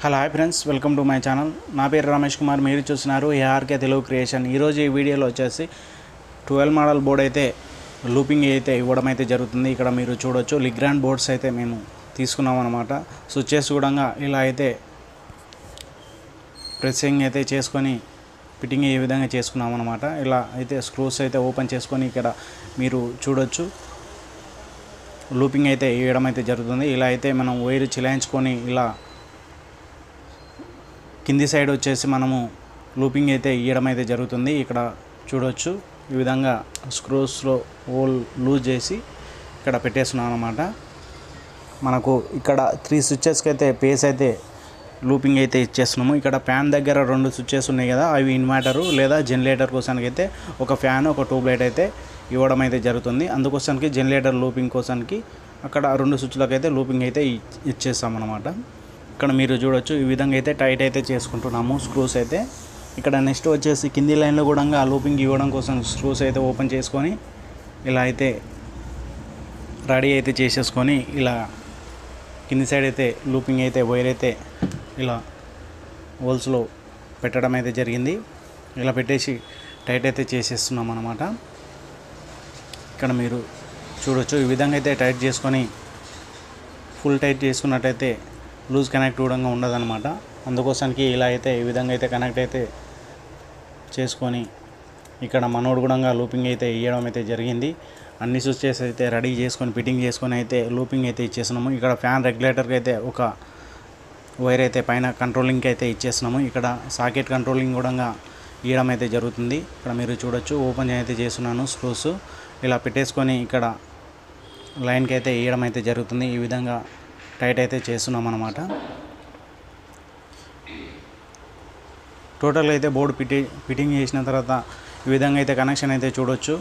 Hello hi friends, welcome to my channel. నా పేరు రమేష్ కుమార్. మీరు చూస్తున్నారు ఏఆర్కే తెలుగు క్రియేషన్. ఈరోజు ఈ వీడియోలో వచ్చేసి 12 మోడల్ బోర్డ్ అయితే లూపింగ్ అయితే ఇవ్వడం అయితే జరుగుతుంది. ఇక్కడ మీరు చూడొచ్చు లిగ్రాండ్ బోర్డ్స్ అయితే మేము తీసుకున్నాం అనమాట. స్విచ్చెస్ కూడా ఇలా అయితే ప్రెస్సింగ్ అయితే చేసుకొని ఫిట్టింగ్ ఈ విధంగా చేసుకున్నాం అనమాట. ఇలా అయితే స్క్రూస్ అయితే ఓపెన్ చేసుకొని ఇక్కడ మీరు చూడొచ్చు లూపింగ్ అయితే వేయడం అయితే జరుగుతుంది. ఇలా అయితే మనం వైర్ చిలాయించుకొని ఇలా కింది సైడ్ వచ్చేసి మనము లూపింగ్ అయితే ఇవ్వడం అయితే జరుగుతుంది. ఇక్కడ చూడొచ్చు ఈ విధంగా స్క్రూస్లో హోల్ లూజ్ చేసి ఇక్కడ పెట్టేస్తున్నాం అనమాట. మనకు ఇక్కడ 3 స్విచ్చెస్కి అయితే పేస్ అయితే లూపింగ్ అయితే ఇచ్చేస్తున్నాము. ఇక్కడ ఫ్యాన్ దగ్గర 2 స్విచ్చెస్ ఉన్నాయి కదా, అవి ఇన్వర్టరు లేదా జనరేటర్ కోసానికి అయితే ఒక ఫ్యాన్ ఒక ట్యూబ్ లైట్ అయితే ఇవ్వడం అయితే జరుగుతుంది. అందుకోసానికి జనరేటర్ లూపింగ్ కోసానికి అక్కడ 2 స్విచ్లకు అయితే లూపింగ్ అయితే ఇచ్చేస్తాం అనమాట. ఇక్కడ మీరు చూడొచ్చు ఈ విధంగా అయితే టైట్ అయితే చేసుకుంటున్నాము స్క్రూస్ అయితే. ఇక్కడ నెక్స్ట్ వచ్చేసి కింది లైన్లో కూడా లూపింగ్ ఇవ్వడం కోసం స్క్రూస్ అయితే ఓపెన్ చేసుకొని ఇలా అయితే రెడీ అయితే చేసేసుకొని ఇలా కింది సైడ్ అయితే లూపింగ్ అయితే వైర్ అయితే ఇలా హోల్స్లో పెట్టడం అయితే జరిగింది. ఇలా పెట్టేసి టైట్ అయితే చేసేస్తున్నాం అన్నమాట. ఇక్కడ మీరు చూడొచ్చు ఈ విధంగా అయితే టైట్ చేసుకొని ఫుల్ టైట్ చేసుకున్నట్టయితే లూజ్ కనెక్ట్ కూడా ఉండదన్నమాట. అందుకోసానికి ఇలా అయితే ఈ విధంగా అయితే కనెక్ట్ అయితే చేసుకొని ఇక్కడ మనోడు కూడా లూపింగ్ అయితే ఇవ్వడం అయితే జరిగింది. అన్ని స్విచ్చెస్ అయితే రెడీ చేసుకొని ఫిట్టింగ్ చేసుకొని అయితే లూపింగ్ అయితే ఇచ్చేస్తున్నాము. ఇక్కడ ఫ్యాన్ రెగ్యులేటర్కి అయితే ఒక వైర్ అయితే పైన కంట్రోలింగ్కి అయితే ఇచ్చేస్తున్నాము. ఇక్కడ సాకెట్ కంట్రోలింగ్ కూడా ఇవ్వడం అయితే జరుగుతుంది. ఇక్కడ మీరు చూడొచ్చు ఓపెన్ అయితే చేస్తున్నాను స్క్రూస్ ఇలా పెట్టేసుకొని ఇక్కడ లైన్కి అయితే ఇవ్వడం అయితే జరుగుతుంది. ఈ విధంగా టైట్ అయితే చేస్తున్నాం అన్నమాట. టోటల్ అయితే బోర్డు ఫిట్టింగ్ చేసిన తర్వాత ఈ విధంగా అయితే కనెక్షన్ అయితే చూడొచ్చు.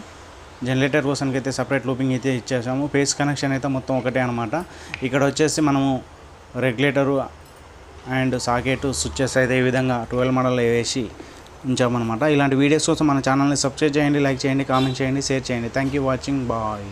జనరేటర్ కోసానికి అయితే సపరేట్ లూపింగ్ అయితే ఇచ్చేసాము. పేస్ కనెక్షన్ అయితే మొత్తం ఒకటే అనమాట. ఇక్కడ వచ్చేసి మనము రెగ్యులేటరు అండ్ సాకెట్ స్విచ్చెస్ అయితే ఈ విధంగా 12 మోడల్ వేసి ఉంచామన్నమాట. ఇలాంటి వీడియోస్ కోసం మన ఛానల్ని సబ్స్క్రైబ్ చేయండి, లైక్ చేయండి, కామెంట్ చేయండి, షేర్ చేయండి. Thank you watching. బాయ్.